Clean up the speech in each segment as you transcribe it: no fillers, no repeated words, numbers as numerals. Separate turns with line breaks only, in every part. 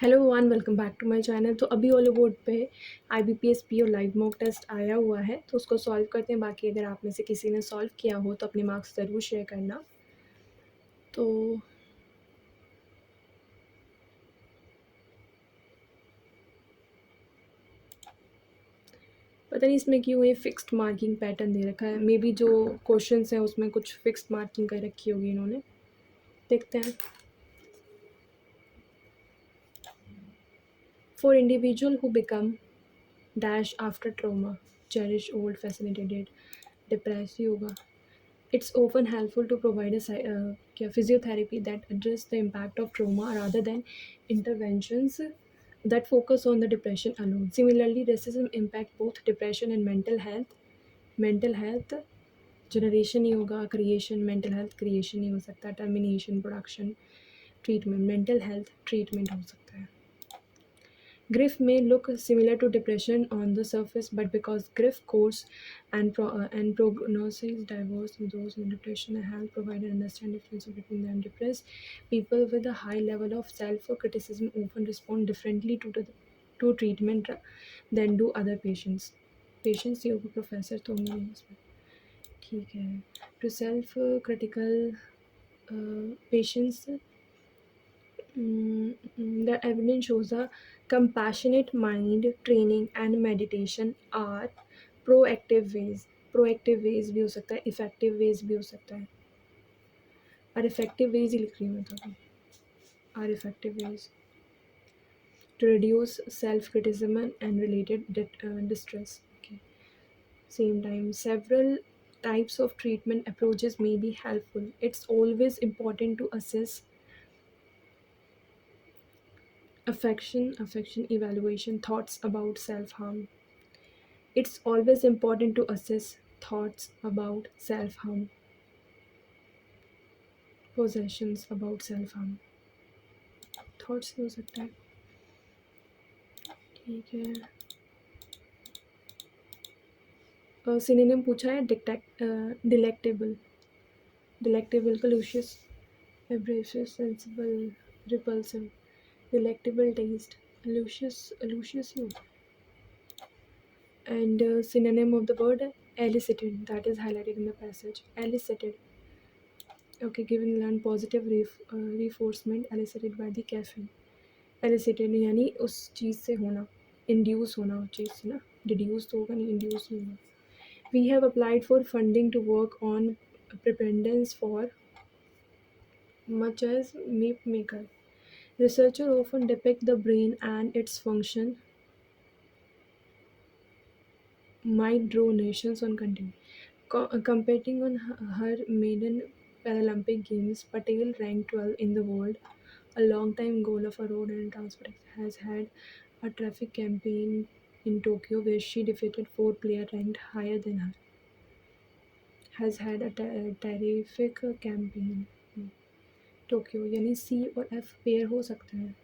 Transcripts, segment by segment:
Hello one welcome back to my channel. तो अभी Oliveboard पे IBPS PO live mock test आया हुआ है, तो उसको सॉल्व करते हैं। बाकी अगर आप में से किसी ने सॉल्व किया हो तो अपने मार्क्स ज़रूर शेयर करना। तो पता नहीं इसमें क्यों ये फिक्स्ड मार्किंग पैटर्न दे रखा है। मे बी जो क्वेश्चंस हैं उसमें कुछ फिक्स्ड मार्किंग कर रखी होगी इन्होंने। देखते हैं। For individual who become dash after trauma cherish old facilitated depress ही होगा। It's often helpful to provide physiotherapy that address the impact of trauma rather than interventions that focus on the depression alone. Similarly, racism impact both depression and mental health. Mental health generation ही होगा, creation mental health creation नहीं हो सकता, termination production treatment mental health treatment हो सकता है. Grief may look similar to depression on the surface, but because grief course and prognosis diverse, those in depression help provide an understand difference between them. Depressed people with a high level of self-criticism often respond differently to treatment than do other patients. Patients yoga professor तो होंगे नहीं इसमें, ठीक है. To self-critical patients, the evidence shows a compassionate mind training and meditation are proactive ways. Proactive ways भी हो सकता है, effective ways भी हो सकता है. और effective ways ही लिख रही हूँ मैं तो अभी. Are effective ways to reduce self-criticism and related distress. Okay. Same time, several types of treatment approaches may be helpful. It's always important to assess affection evaluation thoughts about self-harm. It's always important to assess thoughts about self-harm, possessions about self-harm. Thoughts हो सकता है, ठीक है. Synonym पूछा है. Delectable. Delectable का luscious, एब्रेशियस, sensible, repulsive. Delectable taste, luscious you. And synonym of the word elicited, that is highlighted in the passage. Elicited. Okay, given learn positive reinforcement elicited by the caffeine. Elicited यानी उस चीज़ से होना, induce होना उस चीज़ से ना. Deduce तो होगा नहीं, induce नहीं होगा. We have applied for funding to work on preparedness for much as map maker. Researchers often depict the brain and its function might draw nations on continue. Competing on her maiden Paralympic Games, Patel ranked 12 in the world. A long-time goal of a road and transport has had a traffic campaign in Tokyo where she defeated four players ranked higher than her. Has had a terrific campaign. Tokyo यानी सी और F pair हो सकता है.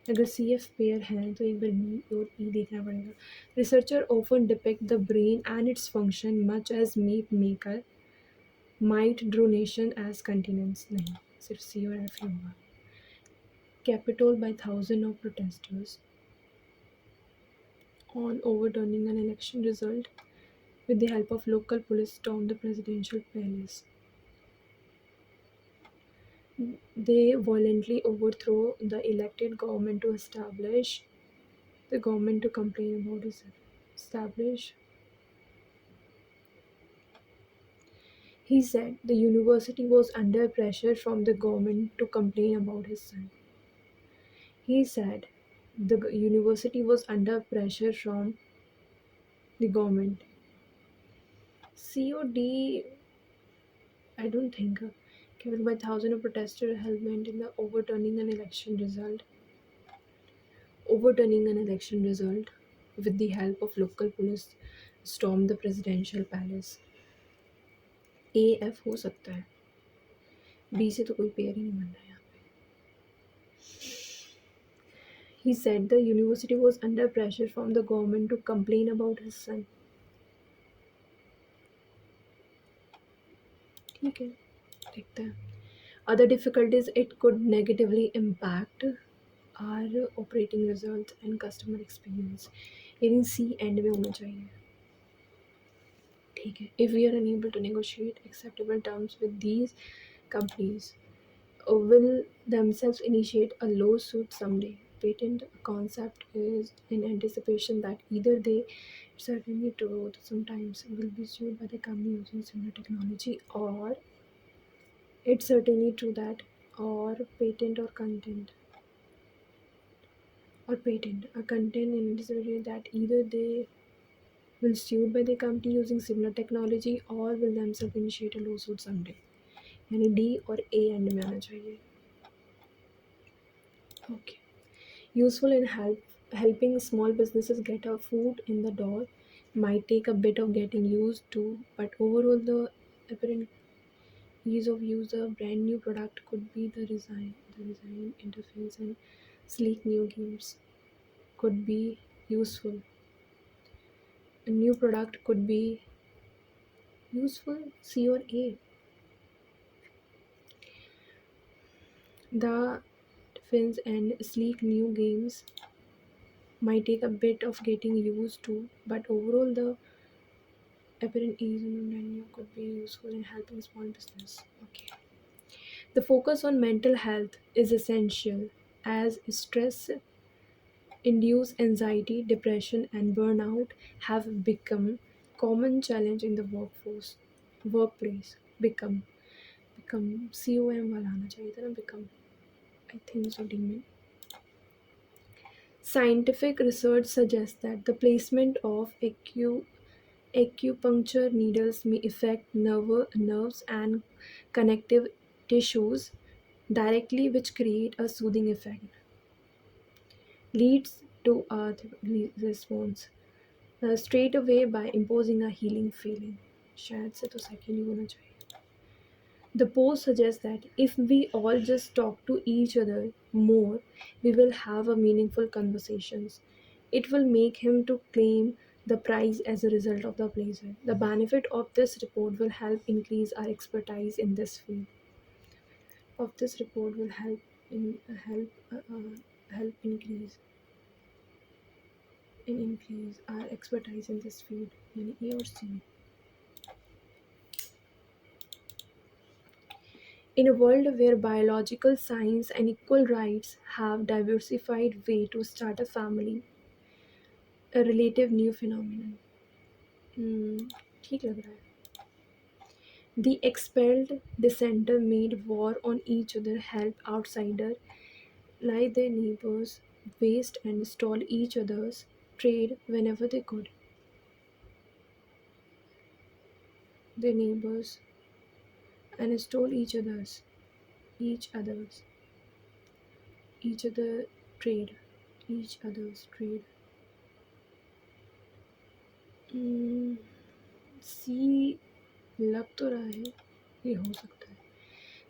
अगर C F pair है तो एक बार B और ई देखना पड़ेगा. Researcher often depict the brain and its function much as map maker might draw nation as continents. नहीं, सिर्फ सी और एफ ही होगा. Capital by thousand of protesters on overturning an election result with the help of local police stormed the presidential palace. They violently overthrow the elected government to establish the government to complain about his establish. He said the university was under pressure from the government to complain about his son. He said the university was under pressure from the government. C or D, I don't think. Killed by thousands of protesters hell-bent in the overturning an election result. Overturning an election result with the help of local police stormed the presidential palace. AF हो सकता है, B से तो कोई pair ही नहीं बन रहा है यहाँ पे. He said the university was under pressure from the government to complain about his son. ठीक है, देखते हैं. Other difficulties it could negatively impact are हमारे operating result and customer experience, यानी सी एंड में होना चाहिए। ठीक है, if we are unable to negotiate acceptable terms with these companies will themselves initiate a lawsuit someday. Patent concept is in anticipation that either they certainly true sometimes will be sued by the company using similar technology, or it's certainly true that or patent or content or patent a content in anticipation that either they will sued by the company using similar technology or will themselves initiate a lawsuit someday. यानी D और A and में आना चाहिए। Okay, useful in helping small businesses get a foot in the door, might take a bit of getting used to, but overall the apparent ease of use a brand new product could be the design interface and sleek new games could be useful. A new product could be useful, C or A. The defense and sleek new games might take a bit of getting used to, but overall the apparent ease in the menu could be useful in helping small business. Okay. The focus on mental health is essential as stress induced anxiety, depression, and burnout have become common challenge in the workplace. Become COM वाला आना चाहिए था ना, become, I think so, demon. Scientific research suggests that the placement of acupuncture needles may affect nerves and connective tissues directly, which create a soothing effect, leads to a response straight away by imposing a healing feeling. शायद से तो second ही होना चाहिए। The post suggests that if we all just talk to each other more, we will have a meaningful conversations. It will make him to claim the prize as a result of the pleasure. The benefit of this report will help increase our expertise in this field. Of this report will help increase our expertise in this field. यानी A और C. In a world where biological science and equal rights have diversified way to start a family, a relative new phenomenon. ठीक लग रहा है. The expelled dissenter made war on each other, help outsider, lie their neighbors, waste and stall each other's trade whenever they could. Their neighbors and stole each other's, each other trade, each other's trade. सी लग तो रहा है, ये हो सकता है.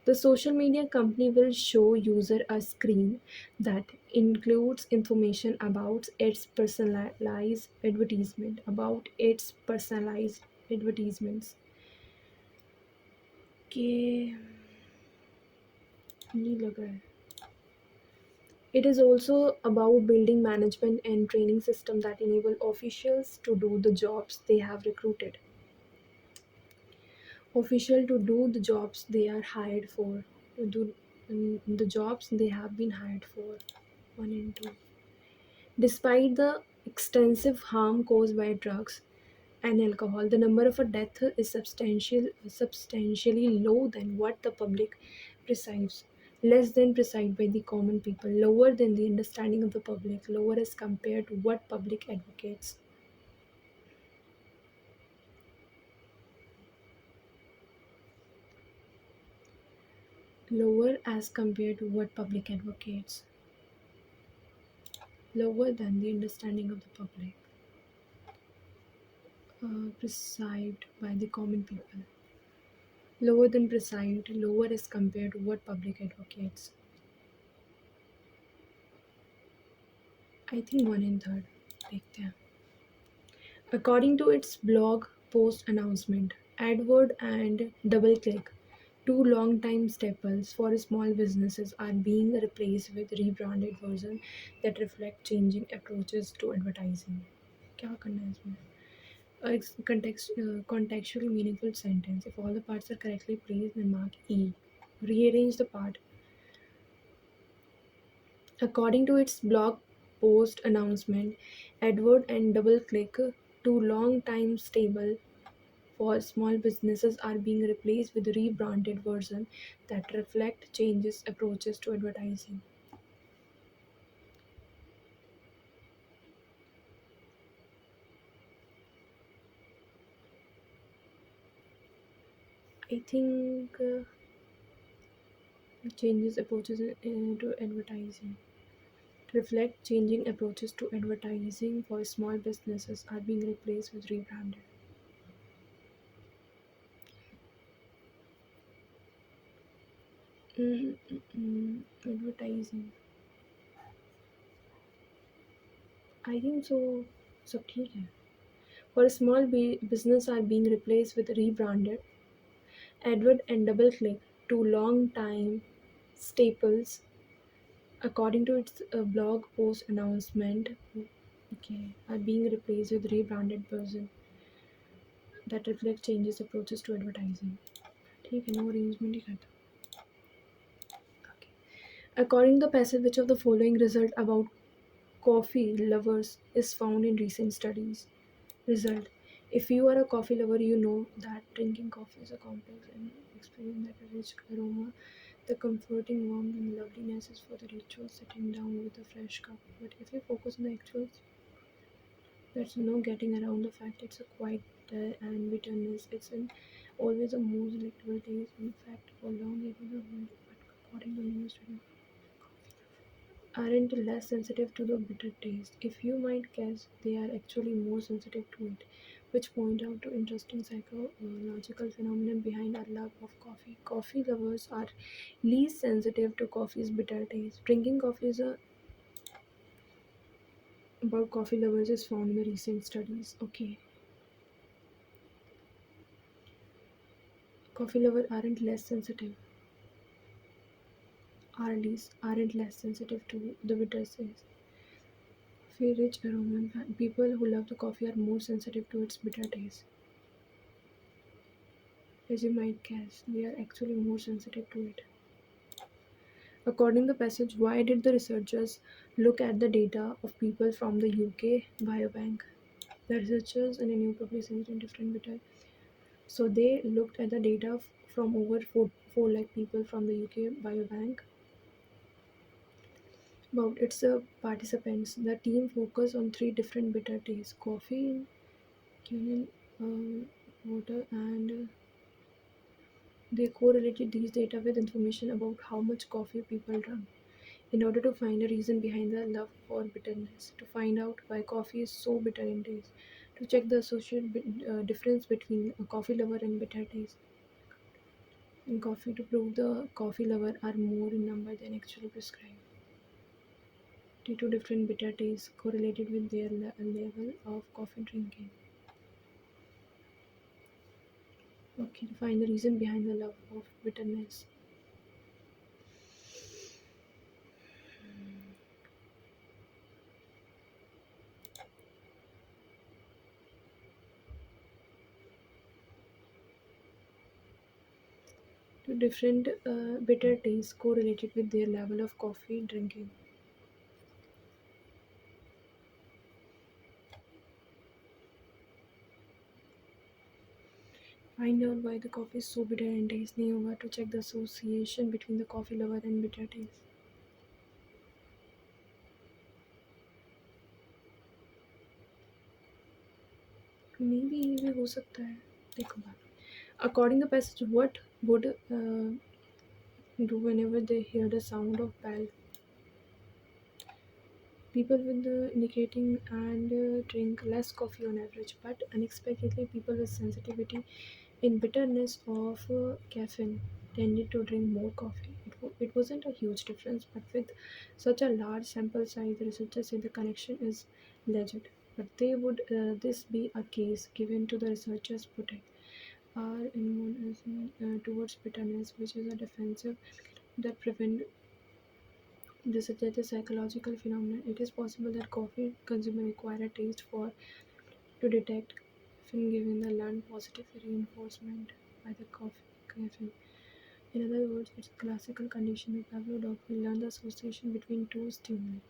The social media company will show user a screen that includes information about its personalized advertisements. के नहीं लग रहा है. It is also about building management and training system that enable officials to do the jobs they have recruited. Official to do the jobs they are hired for, to do the jobs they have been hired for. 1 and 2. Despite the extensive harm caused by drugs and alcohol, the number of a death is substantially low than what the public perceives, less than perceived by the common people, lower than the understanding of the public, lower as compared to what public advocates. Lower as compared to what public advocates. Lower than the understanding of the public, perceived by the common people. Lower than perceived, lower as compared to what public advocates. I think 1 and 3rd. देखते हैं. According to its blog post announcement, AdWord and DoubleClick Two long-time staples for small businesses are being replaced with rebranded versions that reflect changing approaches to advertising. क्या करना है इसमें? Contextually meaningful sentence. If all the parts are correctly placed, then mark E. Rearrange the part. According to its blog post announcement, Edward and DoubleClick, two long-time stable for small businesses, are being replaced with rebranded versions that reflect changes approaches to advertising. I think changes approaches to advertising. Reflect changing approaches to advertising for small businesses are being replaced with rebranded. Advertising. I think so. सब ठीक है. For small business are being replaced with rebranded. Edward and DoubleClick, two long-time staples, according to its blog post announcement, okay, are being replaced with rebranded version that reflect changes approaches to advertising. ठीक है ना arrangement ही करता. Okay. According to the passage, which of the following result about coffee lovers is found in recent studies? Result: if you are a coffee lover, you know that drinking coffee is a complex and experience that a rich aroma, the comforting warmth and loveliness is for the ritual sitting down with a fresh cup. But if you focus on the actuals, there's no getting around the fact it's a quiet and bitterness. It's an always a more delectable taste. In fact, for long it was a word, but according to new study, aren't less sensitive to the bitter taste. If you might guess, they are actually more sensitive to it, which point out to interesting psychological phenomenon behind our love of coffee. Coffee lovers are least sensitive to coffee's bitter taste. Drinking coffee is a about coffee lovers is found in the recent studies. Okay, coffee lovers aren't less sensitive to the bitter taste. Coffee rich aroma. People who love the coffee are more sensitive to its bitter taste. As you might guess, we are actually more sensitive to it. According to the passage, why did the researchers look at the data of people from the UK Biobank? The researchers in a new publication in different bitter. So they looked at the data from over 4 lakh people from the UK Biobank about its participants. The team focused on three different bitter tastes: coffee, quinoa, water, and they correlated these data with information about how much coffee people drank in order to find a reason behind the love for bitterness, to find out why coffee is so bitter in taste, to check the difference between a coffee lover and bitter taste in coffee, to prove the coffee lover are more in number than actually prescribed due to different bitter tastes correlated with their level of coffee drinking. Okay, to find the reason behind the love of bitterness. To different bitter tastes correlated with their level of coffee drinking. Find out why the coffee is so bitter in taste. नहीं होगा to check the association between the coffee lover and bitter taste. Maybe ये भी हो सकता है. देखो बात. According to the passage, what would do whenever they hear the sound of bell? People with the indicating and drink less coffee on average, but unexpectedly, people with sensitivity in bitterness of caffeine tended to drink more coffee. It wasn't a huge difference, but with such a large sample size, the researchers say the connection is legit. But they would this be a case given to the researchers' protect? are immune towards bitterness, which is a defensive that prevent this is a psychological phenomenon. It is possible that coffee consumers acquire a taste for to detect caffeine, given the learned positive reinforcement by the coffee caffeine. In other words, it's a classical condition of Pavlov dog. We learn the association between two stimuli,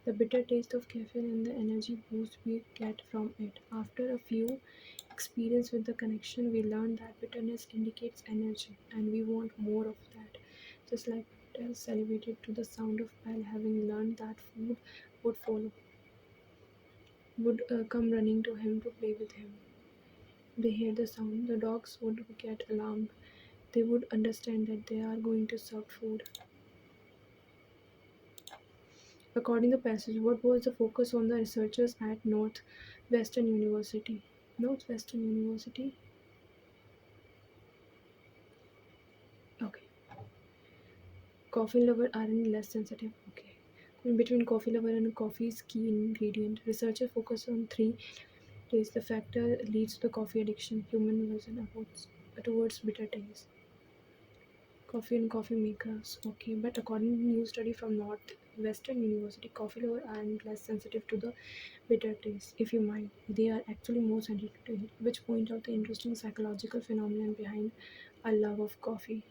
the bitter taste of caffeine and the energy boost we get from it. After a few experience with the connection, we learn that bitterness indicates energy and we want more of that. Just like Patel salivated to the sound of bell, having learned that food would follow, would come running to him to play with him. They hear the sound, the dogs would get alarmed. They would understand that they are going to serve food. According to the passage, what was the focus on the researchers at Northwestern University? Northwestern University? Okay. Coffee lover aren't less sensitive. Okay. In between coffee lover and coffee's key ingredient, researchers focus on three taste. The factor leads to coffee addiction, human version towards bitter taste. Coffee and coffee makers. Okay, but according to a new study from Northwestern University, coffee lovers are less sensitive to the bitter taste. If you mind, they are actually more sensitive to it, which point out the interesting psychological phenomenon behind a love of coffee.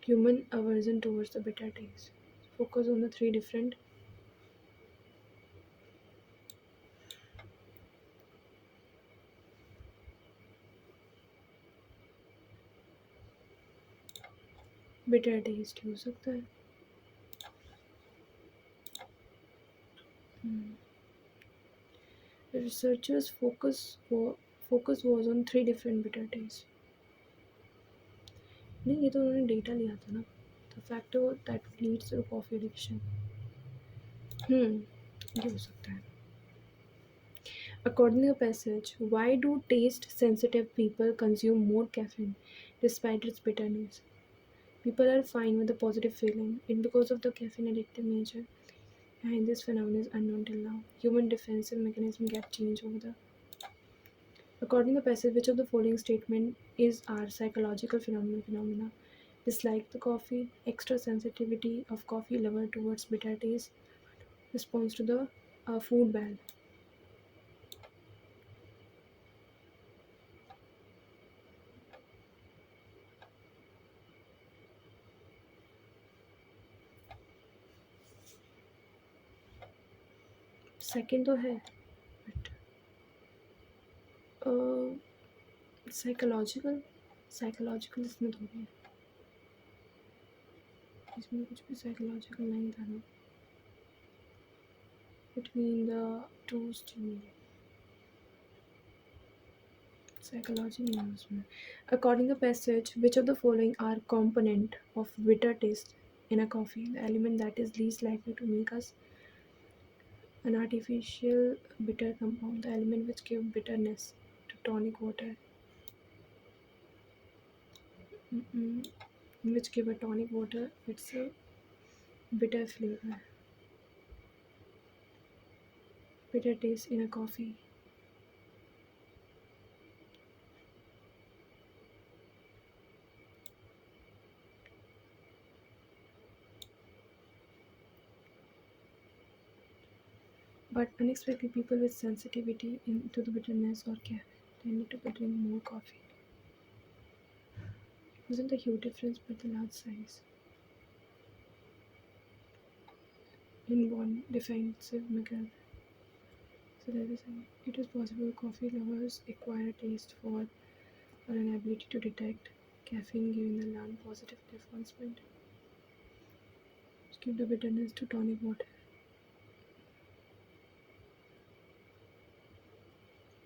Human aversion towards the bitter taste. Focus on the three different bitter taste हो सकता है. Hmm. The researchers' focus was on three different bitter tastes. नहीं ये तो उन्होंने data लिया था ना. The factor that leads to coffee addiction. ये हो सकता है. According to the passage, why do taste sensitive people consume more caffeine despite its bitterness? People are fine with the positive feeling. It's because of the caffeine addictive nature behind this phenomenon is unknown till now. Human defensive mechanism get changed over the. According to the passage, which of the following statement is our psychological phenomena? Dislike the coffee, extra sensitivity of coffee lover towards bitter taste, response to the food ban. Second तो है but psychological psychological इसमें थोड़ी है. इसमें कुछ भी psychological नहीं था ना. Between the two stimuli. Psychology नहीं है उसमें. According to the passage, which of the following are component of bitter taste in a coffee? The element that is least likely to make us an artificial bitter compound, the element which give bitterness to tonic water, which give a tonic water its a bitter flavor, bitter taste in a coffee. But unexpectedly, people with sensitivity to the bitterness or caffeine tended to drink more coffee. It wasn't a huge difference, but the large size. In one defensive mechanism. So there is it is possible coffee lovers acquire a taste for or an ability to detect caffeine given the learned positive reinforcement. Give the bitterness to tonic water.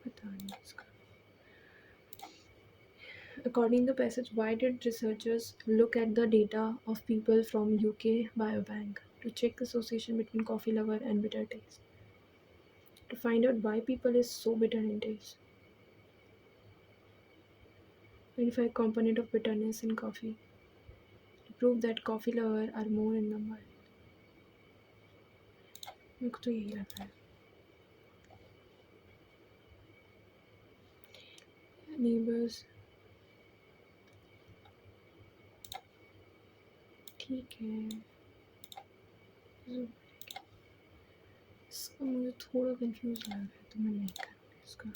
पता नहीं इसका. According to the passage, why did researchers look at the data of people from UK Biobank to check the association between coffee lover and bitter taste? To find out why people is so bitter in taste. 25 component of bitterness in coffee. To prove that coffee lover are more in number. मेरे को तो यही लग रहा है. Neighbours ठीक है। इसका मुझे थोड़ा कंफ्यूज लग रहा है तो मैं नहीं करूँगी इसका।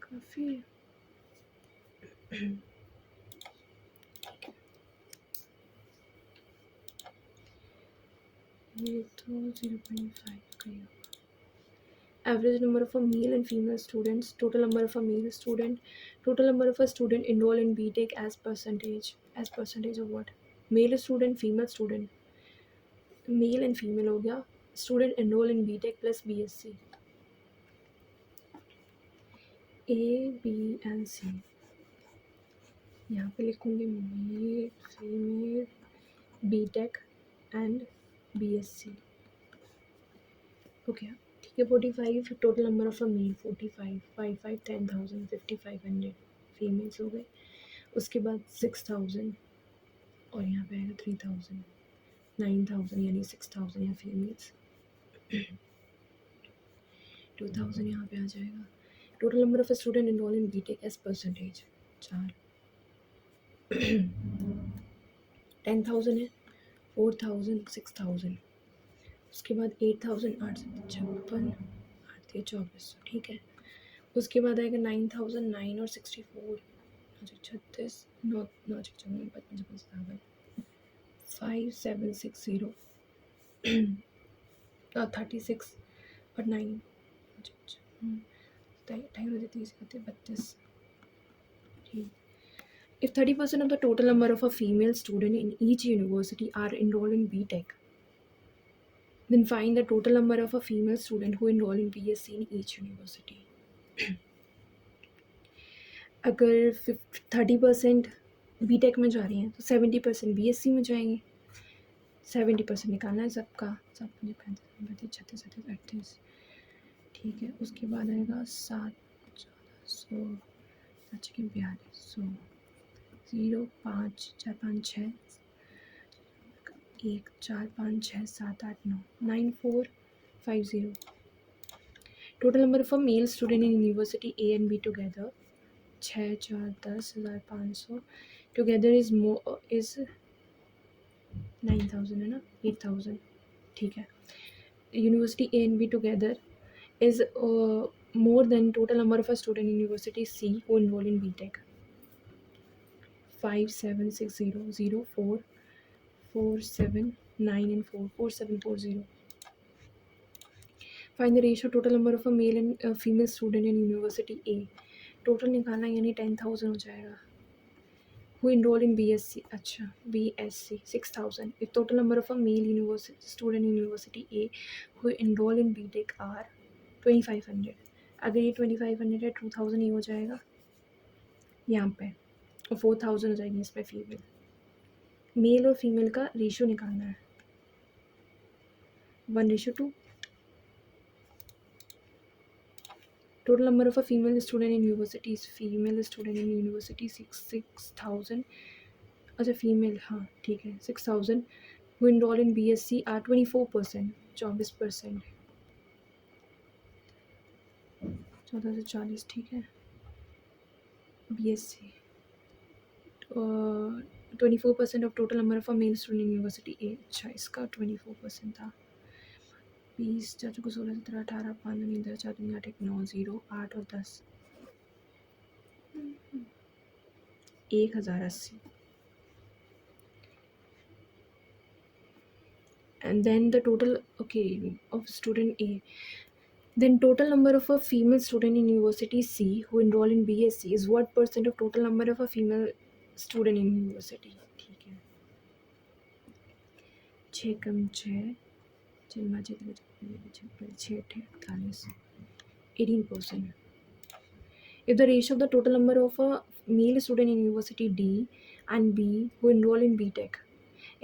काफ़ी ये तो 0.5 का ही होगा। Average number of a male and female students, total number of a male student, total number of a student enroll in BTech as percentage of what? Male student, female student, male and female हो गया। Student enrol in BTech plus BSc, A B and C. यहाँ पे लिखूँगी male female BTech and BSc. Okay ठीक है। 45 total number of a male 45, 55 10,000 5500 females हो गए। उसके बाद 6000 और यहाँ पे आएगा 3000 9000 यानी 6000 यहाँ फीमेल्स 2000 यहाँ पे आ जाएगा। Total number of student enrol in BTech as percentage 4 10,000 है 4000 6000 उसके बाद 8000 856 8 2400 ठीक है। उसके बाद आएगा 9000 9 और 64 36 9 9 55 55 5760 36 और 9 30 32 ठीक। If 30% of the total number of a female student in each university are enrolled in BTech, then find the total number of a female student who enroll in BSc in each university. अगर 30% BTech में जा रही हैं तो 70% BSc में जाएंगे। 70% निकालना है सबका, सब मुझे 35 36 38 ठीक है। उसके बाद आएगा 7 1400 4200 0 5 4 5 6 1 4 5 6 7 8 9 9450 total number of male student in university A and be together 6 4 10,500 together is 9,000 है ना 8,000 ठीक है। University A and be together is more than total number of a student in university C who enroll in BTech 5760 0 4 4 7 9 and 4 4740 find the ratio total number of a male and female student in university A total निकालना यानी 10,000 हो जाएगा। who enroll in BSc अच्छा BSc 6,000 if total number of a male university student in university A who enroll in BTech are 2500 अगर ये 2500 है 2000 ये हो जाएगा यहाँ पे और 4000 हो जाएगी इस पर फीमेल। मेल और फीमेल का रेशियो निकालना है 1:2। Total number of a female student in universities female student in university 6,000 अच्छा फीमेल हाँ ठीक है 6,000 who enroll in BSc are 24% 24% 1440 ठीक है। BSc 24% of total number of a male student in university A अच्छा इसका 24% था। 20 4 को 16 17 18 5 9 10 4 2 8 1 9 0 8 और 10 1080 and then the total okay of student A then total number of a female student in university C who enroll in BSc is what percent of total number of a female student in university ठीक है 6 कम 6 18%. If the ratio of the total number of a male student in university D and B who enroll in BTech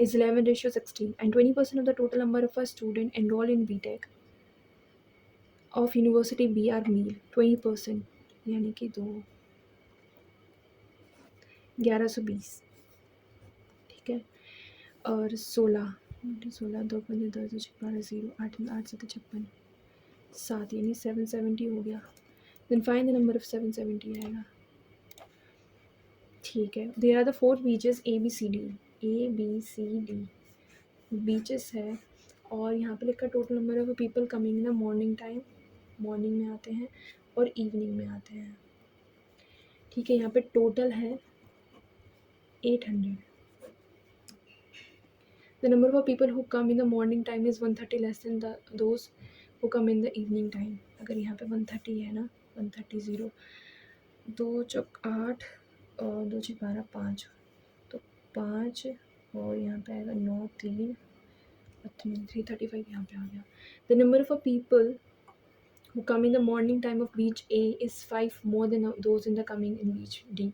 is 11:16 and 20% of the total number of a student enroll in BTech of university B are male 20% यानी कि 1120 ठीक है। और 16 2 5 10 12 0 8 8 7 56 7 यानी 770 हो गया। Then find the number of 770 आएगा। ठीक है, there are the 4 beaches ABCD, ABCD beaches है, और यहाँ पे लिखा total number of people coming in the morning time, morning में आते हैं और इवनिंग में आते हैं। ठीक है, यहाँ पे टोटल है 800। The number of people who come in the morning time is 130 less than those who come in the evening time. अगर यहाँ पे 130 है ना, 130 0, 2 चौक 8 और 2 छः 12 5, तो 5 और यहाँ पे आएगा 9 3 335 यहाँ पे आ गया। The number of people who come in the morning time of beach A is 5 more than those in the coming in beach D.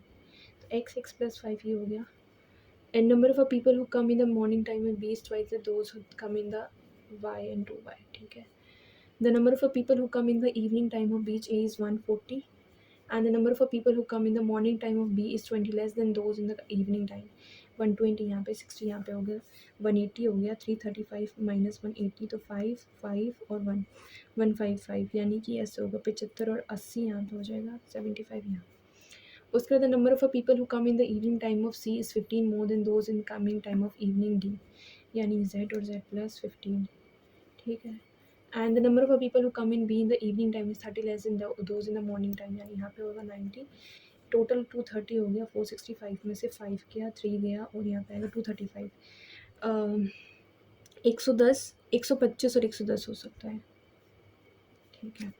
तो x plus 5 ये हो गया। And number of people who come in the morning time in B is twice those who come in the Y and 2Y. ठीक है। The number of people who come in the evening time of beach A is 140, and the number of people who come in the morning time of B is 20 less than those in the evening time. 120 यहाँ पे, 60 यहाँ पे हो गया, 180 हो गया, 335 minus 180 तो 5 5 और 1 155, यानी कि ऐसे होगा 75 और 80 यहाँ पे हो जाएगा, 75 यहाँ। उसके बाद the number of people who come in the evening time of C is 15 more than those in coming time of evening D, यानी Z और Z प्लस 15। ठीक है, and the number of people who come in B in the evening time is 30 less in those in the morning time, यानी यहाँ पे होगा 90। Total 230 हो गया, 465 में से 5 गया, 3 गया और यहाँ पे आएगा 235। 110 125 और 110 हो सकता है। ठीक है,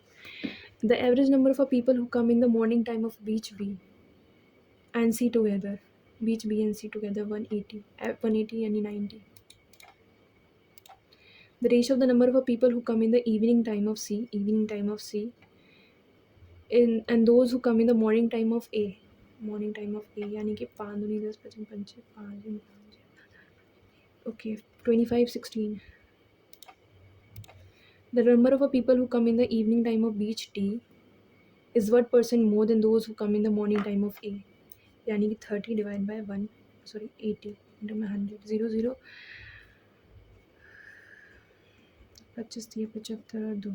the average number of people who come in the morning time of beach B and C together, beach B and C together 180, 180 यानी 90. The ratio of the number of people who come in the evening time of C, and those who come in the morning time of A, यानी कि 5 दूनी 10 55 5 5, okay 25 16. The number of people who come in the evening time of beach D is what percent more than those who come in the morning time of A, यानी कि 30 divide by 80 into में 100, 0 0 25 दिया 75 और 2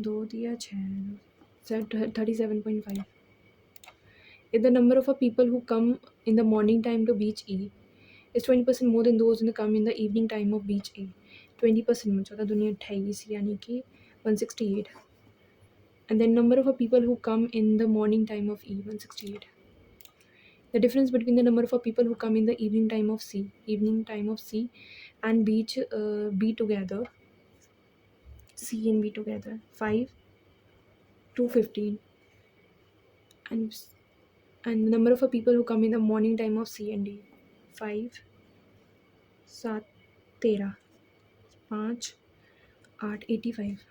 2 दिया 6 37.5. If the number of people who come in the morning time to beach E is 20% more than those who come in the evening time of beach A, 20% में 14 दुनिया 28, यानी कि 168. And then number of people who come in the morning time of E, 168. The difference between the number of people who come in the evening time of C and beach B together, C and B together, 5 to 15, and the number of people who come in the morning time of C and D, 5 7 13 5 8 85.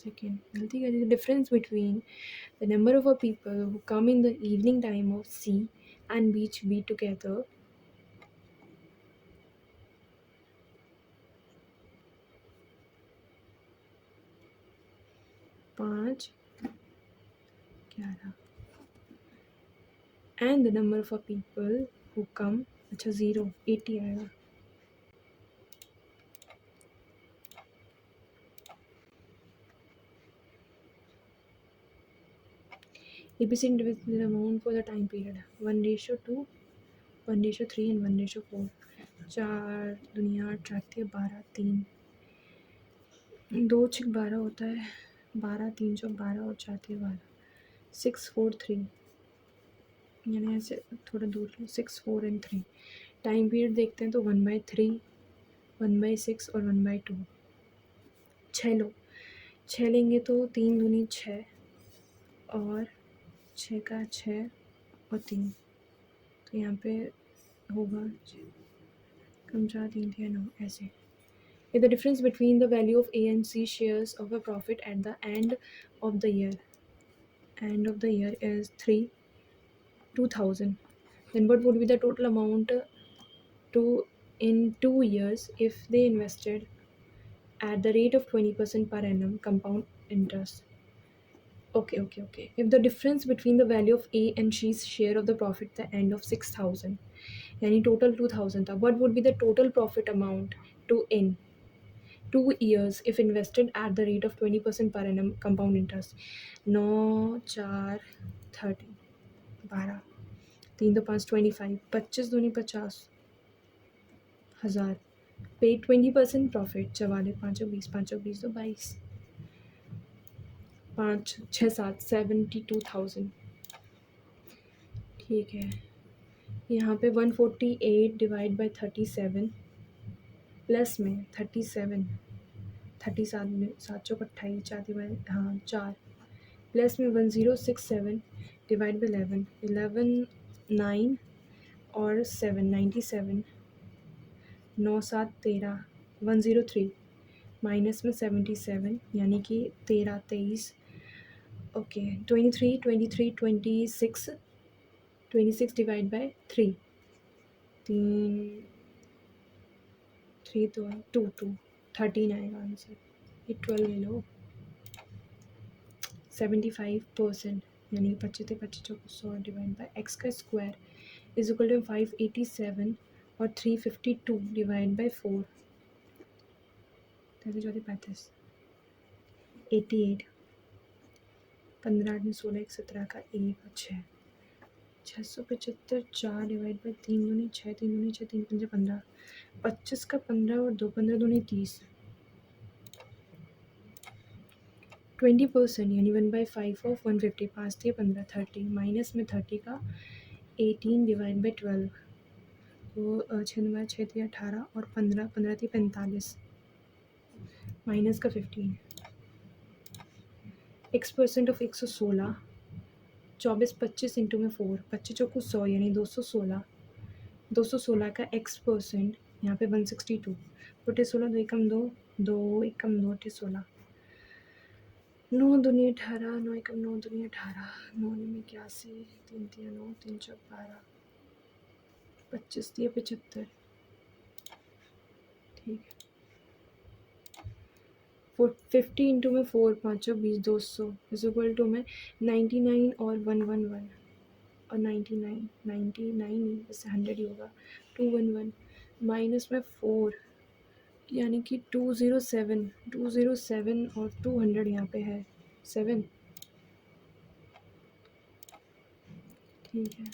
Second, the difference between the number of people who come in the evening time of C and beach B together, पाँच 11, and the number of people who come, अच्छा 0 80 आएगा। ABC individual the amount for the time period 1:2, 1:3 and 1:4. 4 दुनिया 8 4 12 3 2 6 12 होता है, 12 3 चौक 12 और 4 12, 6 4 3, यानी ऐसे थोड़ा दूर 6 4 and 3. टाइम पीरियड देखते हैं तो 1/3, 1/6 और 1/2। 6 लो, 6 लेंगे तो 3 दूनी 6 और 6 का 6 और 3, तो यहाँ पे होगा कम 4 3 थे 9 ऐसे। If the difference between the value of A and C shares of a profit at the end of the year is 2,000, then what would be the total amount in 2 years if they invested at the rate of 20% per annum compound interest? Okay. If the difference between the value of A and C's share of the profit at the end of 6,000, यानी total 2,000 था, what would be the total profit amount to N 2 years if invested at the rate of 20% per annum compound interest. 9 4 30 12 3 2 5 25 25 दूनी 50,000 पे 20% profit 44 5 20 5 20 तो 22 5 6 7 72,000 ठीक है। यहाँ पे 148 divide by 37 plus में 37 37 में 728 4 डिवाइड हाँ 4 प्लस में 1067 डिवाइड बाई 11 11 9 और 7 97 9 7 13 103 माइनस में 77 यानी कि 13 23 ओके 23 23 26 26 डिवाइड बाई 3 3 3 तो 2 2 13 आएगा आंसर। ये 12 ले लो 75% यानी 25 25 100 डिवाइड बाई एक्स का स्क्वायर इज इक्वल टू 587 और 352 डिवाइड बाई 4 35 88 15 8 16 1 17 का 1 और 6 675 4 डिवाइड बाई 3 दूनी 6 3 दूनी 6 3 5 15 25 का 15 और 2 15 दूनी 30 20% यानी 1/5 ऑफ 150 5 दिए 15 30 माइनस में 30 का 18 डिवाइड बाई 12 तो 6 6 दिए 18 और 15 15 दिए 45 माइनस का 15 x% ऑफ 116 24 25 इंटू में 4 25 चौको 100 यानी 216 216 का x% यहाँ पे 162 बटे 16 2 एकम 2 2 एकम 2 बटे 16 9 दूनी 18 9 एकम 9 दूनी 18 9 में 81 3 3 9 3 4 12 25 दिए 75 ठीक है 50 इंटू में 4 5 20 200 इज इक्वल टू में 99 और 111 और 99 इससे 100 ही होगा 211 माइनस में 4 यानी कि 207 और 200 यहाँ पे है 7 ठीक है।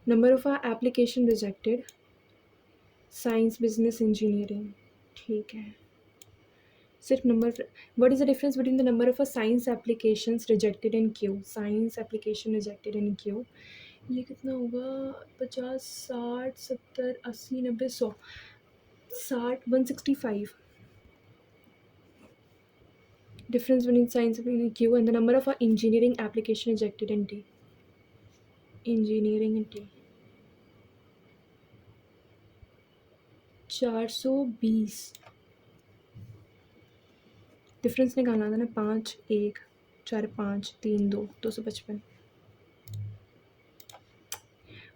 Number of application rejected science business engineering ठीक है। सिर्फ number what is the difference between the number of science applications rejected in Q science application rejected in Q ये कितना होगा 50 60 70 80 90 100 60 165 difference between science and Q and the number of engineering application rejected in T engineering in T 420 difference निकालना था ना 5 1 4 5 3 2 255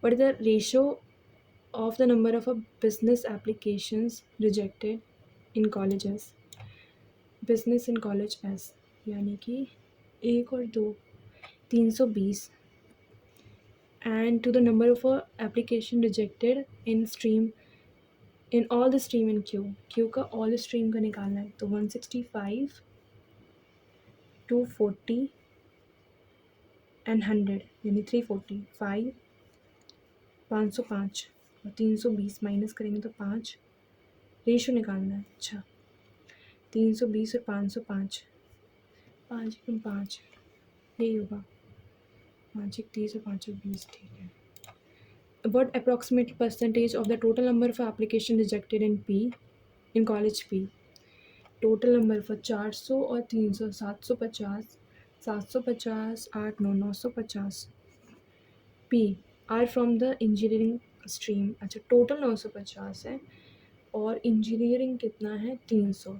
what is the ratio of the number of business applications rejected in colleges business in college S यानी कि 1 और 2 320 and to the number of application rejected in stream in all the stream in Q का all stream का निकालना है तो 165 240 and 100 यानी 345 505 और 320 माइनस करेंगे तो 5 रेशो निकालना है। अच्छा 320 और 505 5 एकम 5 यही होगा 5 एक 30 और 5 एक 20 ठीक है। What approximate percentage of the total number of application rejected in P in college P total number for 400 और 300 750 750 8 9 950 P are from the engineering stream अच्छा टोटल 950 है और इंजीनियरिंग कितना है 300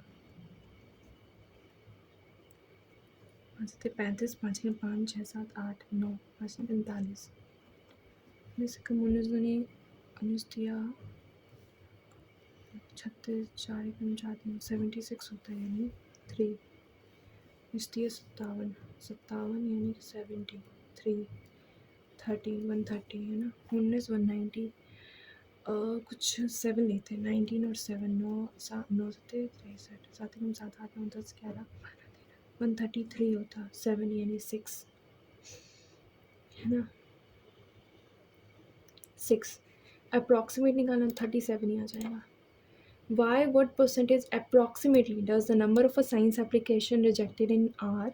पाँच थे 35 5 के 5 6 7 8 9 5 ने 45 जैसे कम्युनिस्ट ने अनुस दिया 36 4 एकम 4 76 होता है यानी 3 इसलिए 57 57 यानी 70 3 30 130 है ना 19 190 कुछ 7 लेते हैं, 19 और 7, 9 सत्ते 63, 7 9 7 8 9 10 11 133 होता, 7 यानी 6 है ना, 6 अप्रॉक्सीमेट निकालना 37 ही आ जाएगा. Why, what percentage approximately does the number of a science application rejected in R,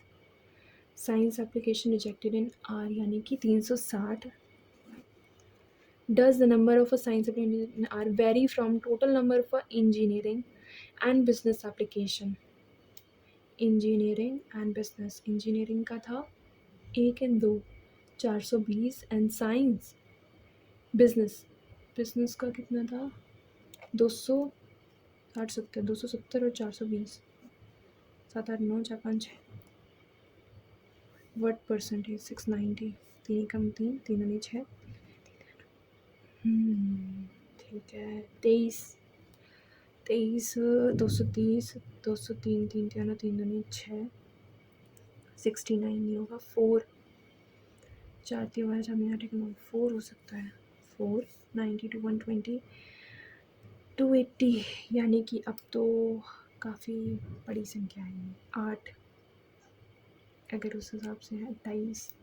science application rejected in R यानी कि 360, does the number of a science application in R vary from total number of a engineering and business application. Engineering and business, engineering का था 1 and 2 420 and science, business का कितना था 260 270 और 420 7 8 9 4 5 6. What percentage? 690, 3 कम 3 3 दूनी 6, ठीक है 23 230 203 3 3 3 दूनी 6, 69 नहीं होगा, 4 4 3 12 4 4 हो सकता है, 4 90 to 120 280, यानी कि अब तो काफ़ी बड़ी संख्या है 8, अगर उस हिसाब से है 28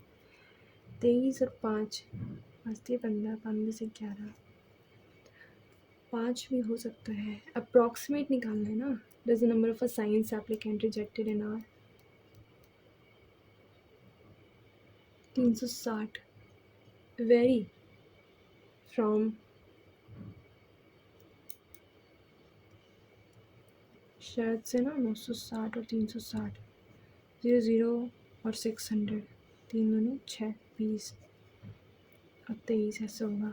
23 और 5 5 15 15 से 11 5 भी हो सकता है. अप्रॉक्सीमेट निकालना है ना. Does the number of a science applicant rejected in R 360 vary from शायद से ना 960 और 360 0 0 और 600 3 दूनी 6 20 और 23 ऐसे होगा,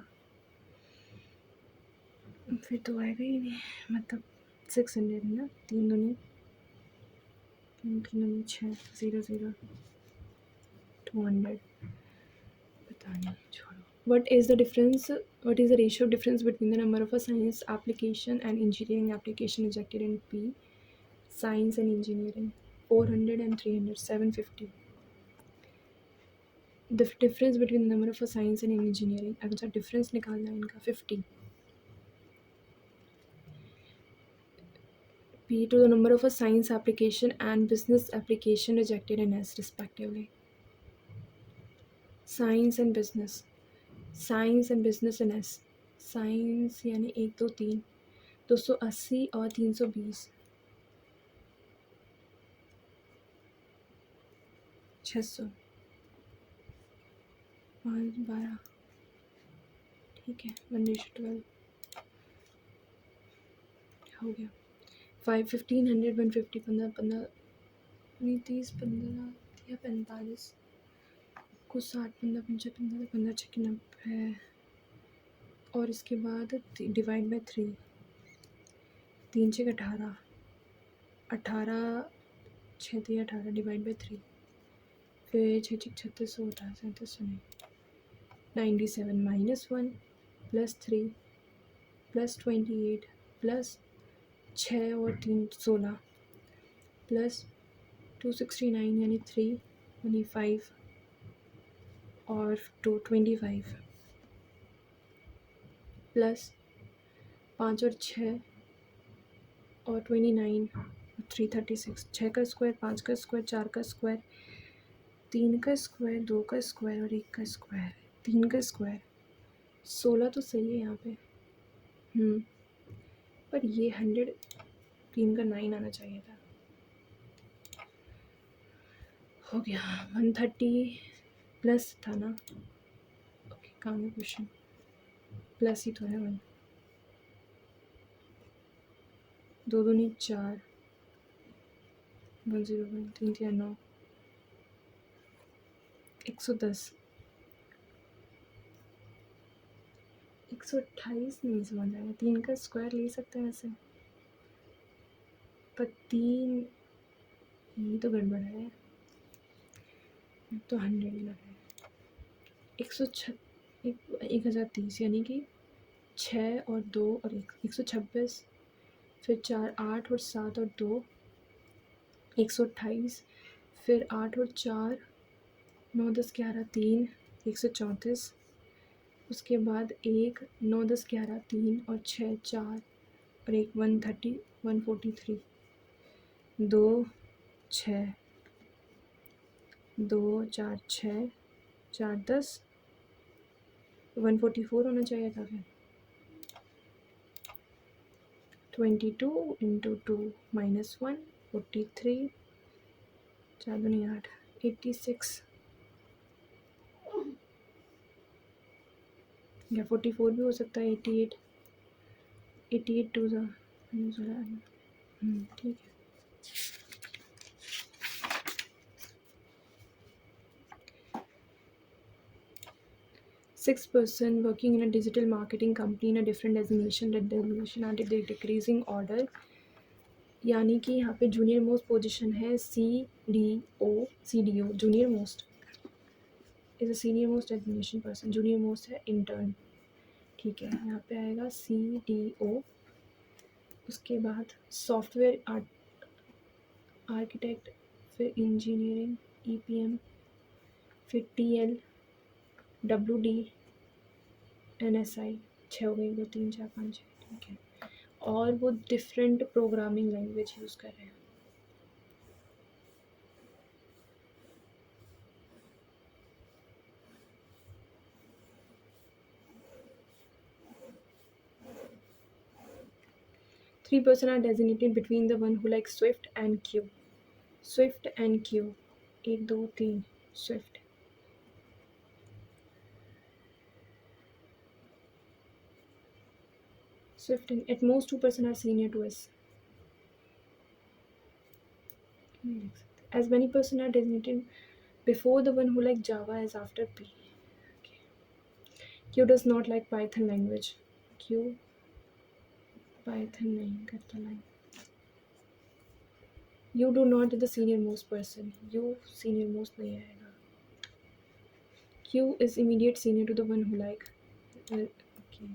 फिर तो आएगा ही नहीं, मतलब 600 है ना, 3 दूनी 6 0 0 200, पता नहीं छोड़ो. What is the difference? What is the ratio of difference between the number of a science application and engineering application rejected in P? Science and engineering 400 and 300 750. The difference between the number of a science and engineering, अगर difference निकालना है इनका 50. P to the number of a science application and business application rejected in S respectively. Science and business in S. Science यानी 1 2 3 280 और 320 600 5 12, ठीक है 1:12 हो गया. 5 1500 150 15 15 30 15 या 45 को 60 15 55 15 6 90 और इसके बाद डिवाइड बाय 3 3 6 18 18 6 3 18 डिवाइड बाय 3 फिर 6 6 36 होता है 37 नहीं 97 -1 +3 +28 प्लस 6 और 3 16 प्लस 269 यानी 3 यानी 5 और 225 प्लस 5 और 6 और 29 और 336 6 का स्क्वायर 5 का स्क्वायर 4 का स्क्वायर 3 का स्क्वायर 2 का स्क्वायर और 1 का स्क्वायर 3 का स्क्वायर 16 तो सही है यहाँ पे. पर ये 100 3 का 9 आना चाहिए था. हो गया 130 प्लस था ना. ओके काम है क्वेश्चन प्लस ही तो है 1 2 दूनी 4 101 3 3 9 110 128 नहीं समझ आया. 3 का स्क्वायर ले सकते हैं ऐसे पर 3 ये तो गड़बड़ है तो 100 लेना है. 1030 यानी कि 6 और 2 और 1 126 फिर 4 8 और 7 और 2 128 फिर 8 और 4 9 10 11 3 134 उसके बाद 1 9 10 11 3 और 6 4 और 1 130 143 2 6 2 4 6 4 10 144 होना चाहिए था फिर 22 इंटू 2 -1 43 4 दूनी 8 86 या 44 भी हो सकता है 88 88 टू ज़ा ठीक है। Six person working in a digital marketing company in a different designation are decreasing order, यानी कि यहाँ पे जूनियर मोस्ट पोजीशन है CDO junior most is a senior most designation person, junior most है इंटर्न, ठीक है। यहाँ पे आएगा CDO, उसके बाद सॉफ्टवेयर आर्किटेक्ट, फिर इंजीनियरिंग EPM, फिर TL WD NSI, 6 हो गई, 2 3 4 5 6, ठीक है। और वो डिफरेंट प्रोग्रामिंग लैंग्वेज यूज़ कर रहे हैं। Three person are designated between the one who likes Swift and Q. Swift and Q. 1 2 3 Swift. Swift and at most 2 person are senior to us. As many person are designated before the one who like Java as after P. Okay. Q does not like Python language. Q Python नहीं करता line. You do not the senior most person. You senior most नहीं आएगा. Q is immediate senior to the one who like. Okay.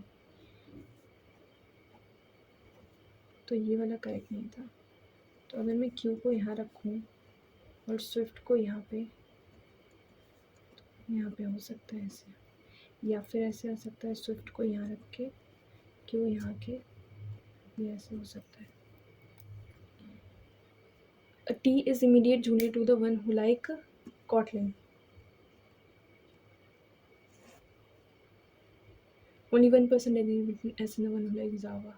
तो ये वाला correct नहीं था। तो अगर मैं Q को यहाँ रखूँ और स्विफ्ट को यहाँ पे हो सकता है ऐसे, या फिर ऐसे आ सकता है, स्विफ्ट को यहाँ रख के Q यहाँ के, ये ऐसे हो सकता है। T is immediate junior to the one who like Kotlin. Only one person between S and the one who likes Java.